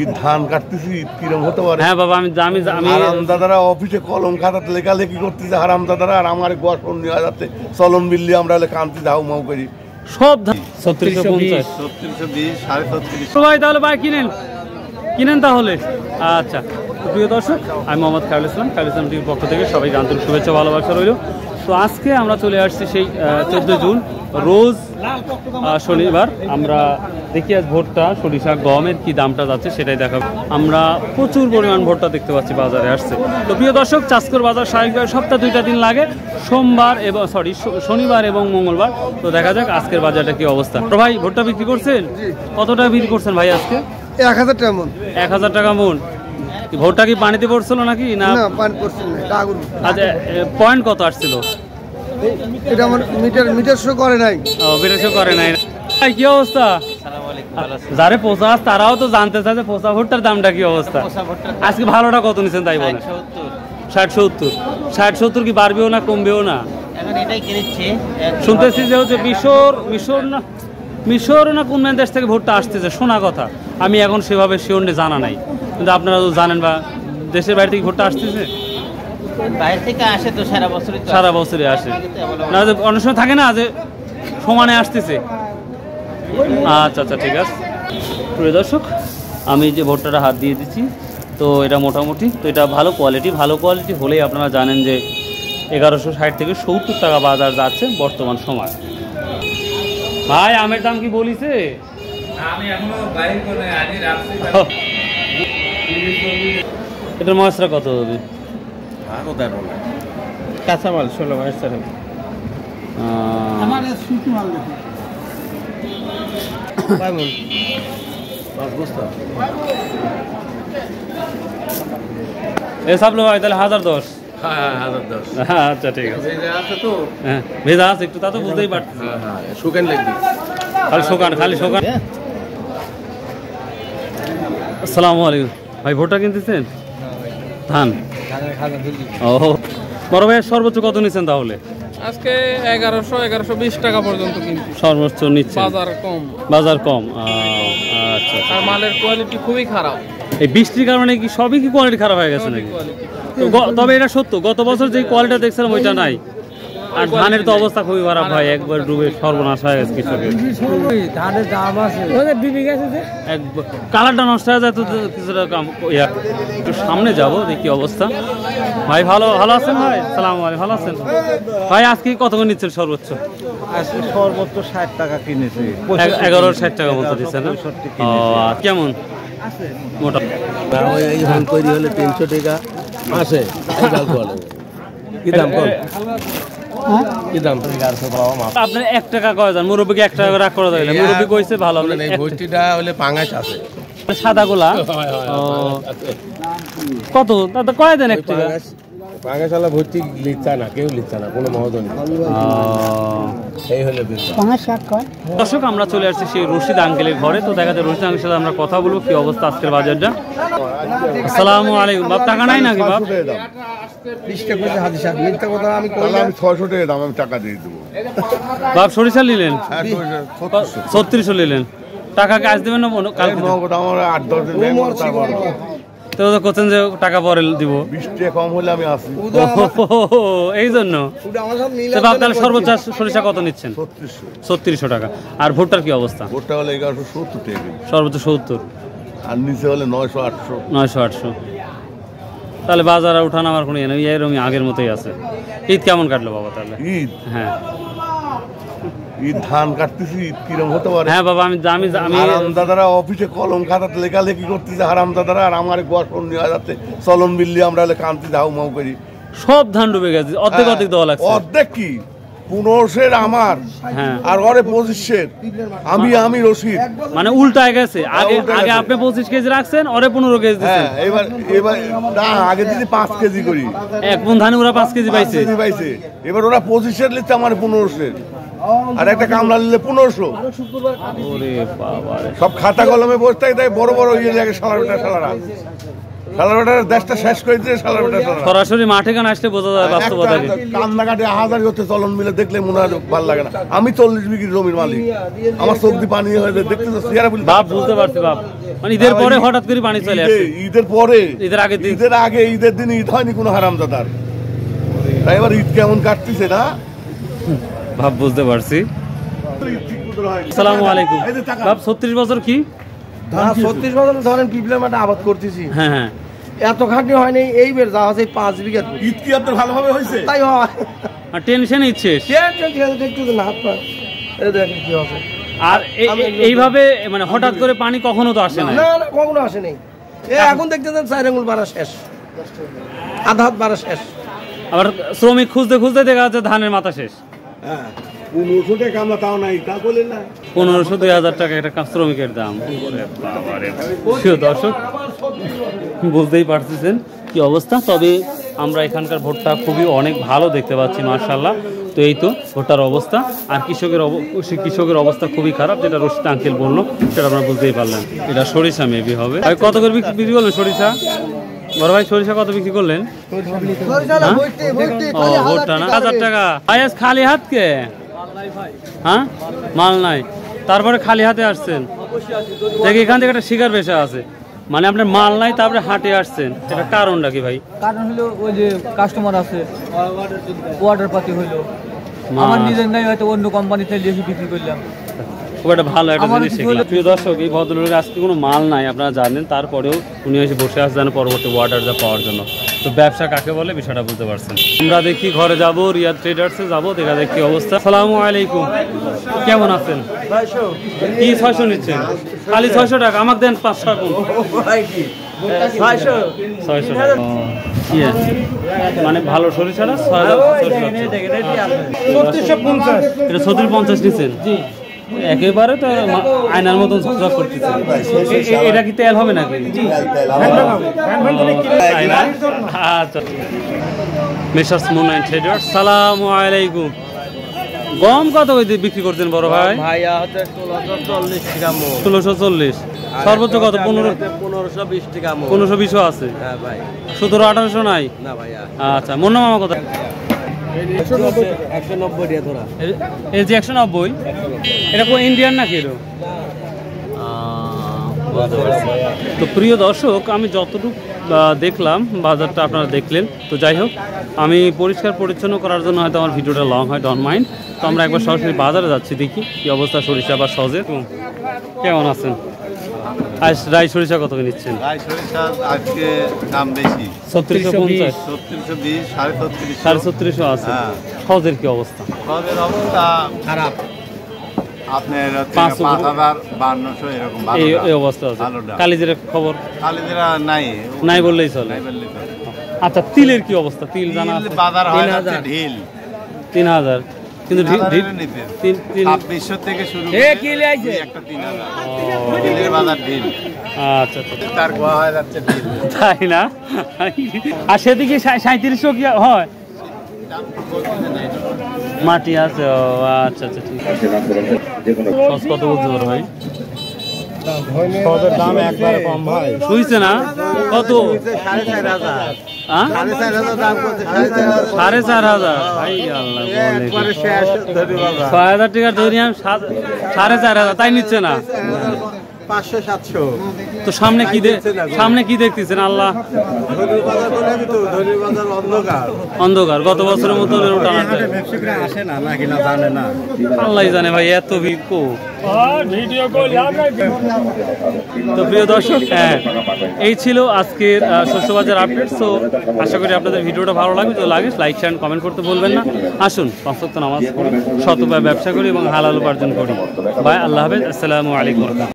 ঈদ ধান কাটতেছি, ঈদ কিরম হতে পারে? হ্যাঁ বাবা, আমি হারামদাদারা অফিসে কলম খাতাতে লেখালেখি করতেছে হারামদাদারা, আর আমার গোসন নিয়ে যাচ্ছে চলন বিল্লি, আমরা কান্তি ধাউ মাউ করি সব 3650 3620 3650। ভাই তাহলে ভাই কিনেন তাহলে। আচ্ছা প্রিয় দর্শক, আমি মোহাম্মদ খায়রুল ইসলাম, খায়রুল ইসলাম টিভির পক্ষ থেকে সবাইকে আন্তরিক শুভেচ্ছা ভালোবাসা রইল। তো আজকে আমরা চলে আসছি সেই 14 জুন রোজ শনিবার। আমরা দেখি আজ ভুট্টা, সরিষা, গমের কি দামটা যাচ্ছে সেটাই দেখাবো। আমরা প্রচুর পরিমাণ ভুট্টা দেখতে পাচ্ছি বাজারে আসছে। তো প্রিয় দর্শক, চাষকর বাজার স্বাভাবিকভাবে সপ্তাহে 2টা দিন লাগে, সোমবার এবং শনিবার এবং মঙ্গলবার। তো দেখা যাক আজকের বাজারটা কি অবস্থা। তো ভাই ভুট্টা বিক্রি করছেন? কত টাকা বিক্রি করছেন ভাই আজকে? 1000 টাকা মন। 1000 টাকা মন। ভুট্টা কি পানিতে পড়ছিল নাকি না? পানি পড়ছিল না। আচ্ছা পয়েন্ট কত আসছিল? এটা আমার মিটার শো করে নাই। ও মিটার শো করে নাই। ভাই কি অবস্থা? যারে পোষা তারাও তো জানতে চায় যে পোষা ভুট্টার দামটা কি অবস্থা। আজকে ভালোটা কত নিছেন তাই বলেন? 60-70 কি বাড়বেও না কমবেও না? শুনতেছি যে হচ্ছে মিশর না কোন দেশ থেকে ভুট্টা আসতেছে শোনা কথা। আমি এখন সেভাবে শিওর জানা নাই, কিন্তু আপনারা তো জানেন বা দেশের বাইরে থেকে ভুট্টা আসতেছে? বাইরে থেকে আসে তো সারা বছরই আসে না, যে অনেক সময় থাকে না যে সমানে আসতেছে। আচ্ছা আচ্ছা ঠিক আছে। প্রিয় দর্শক, আমি যে ভুট্টাটা হাত দিয়ে দিচ্ছি, তো এটা মোটামুটি, তো এটা ভালো কোয়ালিটি হলেই আপনারা জানেন যে 1160 থেকে 70 টাকা বাজার যাচ্ছে বর্তমান সময়। ভাই আমের দাম কি বলিছে? আমি এখনো বাইরে করে আনি রাখছি। এটার মশলা কত হবে? কাঁচামাল 16 টাকা। আমার সুতি মাল দেখো। কেমন? 5 বস্তা। এ সব লো ভাই তাহলে 1010। হ্যাঁ 1010। আচ্ছা ঠিক আছে। ভেজা আছে তো? হ্যাঁ ভেজা আছে একটু, তা তো বুঝতেই পারছি। হ্যাঁ শুকান লাগবে। খালি শোকান। আসসালামু আলাইকুম ভাই, ভুট্টা কিনতেছেন? ধান। ও বড় ভাই সর্বোচ্চ কত নিচ্ছেন তাহলে? আজকে 1120 টাকা পর্যন্ত কিনছি। সর্বোচ্চ নিচ্ছে, বাজার কম। আচ্ছা, আর মালের কোয়ালিটি খুবই খারাপ। এই বৃষ্টির কারণে কি সবই কি কোয়ালিটি খারাপ হয়ে গেছে নাকি? তবে এটা সত্য, গত বছর যে কোয়ালিটি দেখছিলাম ওইটা নাই। আর ধানের তো অবস্থা খুবই খারাপ ভাই, একবার ডুবে সর্বনাশ হয়ে গেছে কৃষকের। ধানের দাম আছে কালারটা নষ্ট হয়ে যায় তো কিছুটা কম। একটু সামনে যাবো দেখি অবস্থা। ভাই ভালো আছেন ভাই? সালাম আলাইকুম, ভালো আছেন ভাই? আজকে কত করে নিচ্ছেন সর্বোচ্চ? আজকে সর্বোচ্চ 60 টাকা কিনেছি। 1160 টাকা মতো দিচ্ছেন। কেমন মোটা? এই ধান তৈরি হলে 300 টাকা আসে। কি দাম কম? কি দাম? আপনার 1 টাকা কয় যান? মুরব্বীকে 1 টাকা রাখ করে দেয়। মুরব্বী কইছে ভালো। এই ভর্তিটা হলে পাঙ্গাস আছে। সাদা গোলা কত? তাতে কয় দেন 1 টাকা? পাঙ্গাশালা ভর্তি লিখতা না, কেউ লিখতা না, কোনো মহোদয় এই হলে দর্শক, আমরা চলে আসছি সেই রশিদ আঙ্কেলের ঘরে। তো দেখা যায় রশিদ আঙ্কেলের সাথে আমরা কথা বলবো কি অবস্থা আজকের বাজারটা। আসসালামু আলাইকুম বাপ, টাকা নাই নাকি বাপ? 20 টাকা করে হাদিস সাহেব মিথ্যা কথা আমি কইলাম। আমি 600 টাকা দাম, আমি টাকা দিয়ে দেবো। বাপ সরিষা নিলেন? 3600 নিলেন। টাকা কাজ দেবেন না কালকে? আমার 8-10 দিন নেই, তারপর তো করছেন যে টাকা পরে দিব। 20 টাকা কম হলে আমি আসি। এই জন্য বাপ তাহলে সর্বোচ্চ সরিষা কত নিচ্ছেন? 3600 টাকা। আর ভুট্টার কি অবস্থা? ভুট্টা হলে 1170 টাকা, সর্বোচ্চ 70, আর নিচে হলে 900-800। 900-800। তাহলে বাজারে উঠানো আমার কোনো এরকম আগের মতোই আছে। ঈদ কেমন কাটলো বাবা তাহলে? ঈদ? হ্যাঁ ঈদ ধান কাটতেছি, ঈদ কিরম হতে পারে? হ্যাঁ বাবা, আমি হারামদাদারা অফিসে কলম খাতাতে লেখালেখি করতেছে হারামদাদারা, আর আমার গোসন নিয়ে যাচ্ছে চলন বিল্লি, আমরা কান্তি ধাউ মাউ করি সব ধান ডুবে গেছে। অর্ধেক দেওয়া লাগছে। অর্ধেক কি 1500 আমার, আর ওরে 2500 আমি রশিদ। মানে উল্টায় গেছে। আগে আপনি 25 কেজি রাখছেন, ওরে 15 কেজি দিচ্ছেন। এবার না, আগে দিদি 5 কেজি করি। এক মন ধানে ওরা 5 কেজি পাইছে। এবার ওরা 2500 নিচ্ছে, আমার 1500, আর একটা কামলা নিলে 1500। ওরে বাবা, সব খাতা কলমে বসে থাকে, তাই বড় ইয়ে লাগে সালারা। শালাবেটার দেশটা শেষ করে দিয়ে শালাবেটা সরাসরি মাঠে গান আসলে বোঝা যায় বাস্তবতা কি। কান্নাকাটি হাজার হচ্ছে চলন মিলে দেখলে মনে হয় ভালো লাগে না। আমি 40 বিঘি জমির মালিক, আমার চোখ দিয়ে পানি হয়ে যায় দেখতে চেহারা বলি বাপ বুঝতে পারছি বাপ, মানে ঈদের পরে হঠাৎ করে পানি চলে আসে। ঈদের পরে, ঈদের আগে দিন, ঈদের আগে, ঈদের দিন ঈদ হয়নি কোনো হারামজাদার। তাই এবার ঈদ কেমন কাটতেছে না ভাব বুঝতে পারছি। আসসালামু আলাইকুম বাপ। 36 বছর কি 36 বছর ধরেন পিপলে মাঠে আবাদ করতেছি, হ্যাঁ হ্যাঁ এত খাটনি হয়নি। এই বের যা আছে 5 বিঘা। ঈদ কি আপনার ভালোভাবে হয়েছে? তাই হয় আর টেনশন ইচ্ছে। একটু না হাত পা এই দেখেন কি আছে। আর এইভাবে মানে হঠাৎ করে পানি কখনো তো আসে না। না না কখনো আসে নাই। এখন দেখতেছেন 4 আঙ্গুল বাড়া শেষ, আধা হাত বাড়া শেষ। আবার শ্রমিক খুঁজতে খুঁজতে দেখা যাচ্ছে ধানের মাথা শেষ। হ্যাঁ 1500 টাকা আমরা তাও নাই, তা বলেন না 1500-2000 টাকা একটা শ্রমিকের দাম। প্রিয় দর্শক বুঝতেই পারতেছেন কি অবস্থা। তবে আমরা এখানকার ভুট্টা খুবই অনেক ভালো দেখতে পাচ্ছি মাশাআল্লাহ। তো এই তো ভুট্টার অবস্থা। আর কৃষকের অবস্থা খুবই খারাপ, যেটা রশিদ আঙ্কেল বললো সেটা আপনারা বুঝতেই পারলেন। এটা সরিষা মেবি হবে। ভাই কত করে বিক্রি করলেন সরিষা? বড় ভাই সরিষা কত বিক্রি করলেন? ও ভুট্টা না 1000 টাকা। ভাই আজ খালি হাত কে? হ্যাঁ মাল নাই, তারপরে খালি হাতে আসছেন। দেখি এখান থেকে একটা শিকার পেশা আছে, মানে আপনার মাল নাই তারপরে হাটে আসছেন, এটা কারণটা কি ভাই? কারণ হলো ওই যে কাস্টমার আছে, অর্ডার পাতি হইলো, আমার নিজের নাই, হয়তো অন্য কোম্পানি থেকে বেশি বিক্রি করলাম। খুব একটা ভালো একটা জিনিস শিখলাম। প্রিয় দর্শক, এই ভদ্রলোকের আজকে কোনো মাল নাই আপনারা জানেন, তারপরেও উনি এসে বসে আসছেন পরবর্তী অর্ডারটা পাওয়ার জন্য। তো ব্যবসা কাকে বলে বিষয়টা বুঝতে পারছেন। আমরা দেখি ঘরে যাব, রিয়াদ ট্রেডার্সে যাবো, দেখা দেখি অবস্থা। আসসালামু আলাইকুম, কেমন আছেন? কি 600 নিচ্ছেন? খালি 600 টাকা, আমাকে দেন 500 টাকা। 600 টাকা মানে ভালো সরিষাটা 3650। এটা 3650 নিচ্ছেন? জি একেবারে তো আয়নার মতন ঝকঝক করতেছে। এটা কি তেল হবে নাকি? আচ্ছা মেসার্স মুনলাইট ট্রেডার্স, সালামু আলাইকুম। গম কত বিক্রি করছেন বড় ভাই? ভাইয়া হচ্ছে 1640 টাকা মন। 1640 সর্বোচ্চ কত? 1520 টাকা মন। 1520 আছে? হ্যাঁ ভাই। 1700-1800 নাই? না ভাইয়া। আচ্ছা মুন্না মামা কত? 190 টাকা ধরা। এই যে 190, এটা কোন ইন্ডিয়ান নাকি? এটা তো প্রিয় দর্শক, আমি যতটুকু দেখলাম বাজারটা আপনারা দেখলেন। তো যাই হোক, আমি পরিষ্কার পরিচ্ছন্ন করার জন্য হয়তো আমার ভিডিওটা লং হয়, ডোন্ট মাইন্ড। তো আমরা একবার সরাসরি বাজারে যাচ্ছি, দেখি কি অবস্থা সরিষা বা সজে। কেমন আছেন? আজ রাই সরিষা কত নিচ্ছেন? রাই সরিষা আজকে দাম বেশি, 3650, 3620, 3750, 3650 আছে। হ্যাঁ। সজের কি অবস্থা? সবের অবস্থা খারাপ, আপনার 5000-5200 এরকম এই অবস্থা আছে। কালিজির খবর? কালিজিরা নাই বললেই চলে। আচ্ছা তিলের কি অবস্থা? তিল জানা আছে? বাজার হয় যাচ্ছে ঢিল 3000, কিন্তু 2600 থেকে শুরু করে একটা 3000 ঢিলের বাজার ঢিল। আচ্ছা তার গোয়া হয়ে যাচ্ছে ঢিল, তাই না? আর সেদিকে 3700 কি হয়? মাটি আছে? ও আচ্ছা আচ্ছা ঠিক আছে। কত বলতে পারো ভাই? দাম একবারে কম ভাই। শুইছে না কত? 4500। 4500? ভাই আল্লাহ, 6000 টাকা ধরি আমি, 4500 তাই নিচ্ছে না? 500-700। তো সামনে কি দেখতেছেন? আল্লাহ অন্ধকার। গত বছরের মতো আসে না নাকি না জানে না, আল্লাহ জানে ভাই, এত ভিড়। তো প্রিয় দর্শক, হ্যাঁ এই ছিল আজকের শস্য বাজার আপডেট। তো আশা করি আপনাদের ভিডিওটা ভালো লাগবে। তো লাগে লাইক শেয়ার কমেন্ট করতে ভুলবেন না। আসুন 5 ওয়াক্ত নামাজ পড়ি, শতভাবে ব্যবসা করি এবং হালাল উপার্জন করি। বাই, আল্লাহ হাফেজ, আসসালামু আলাইকুম।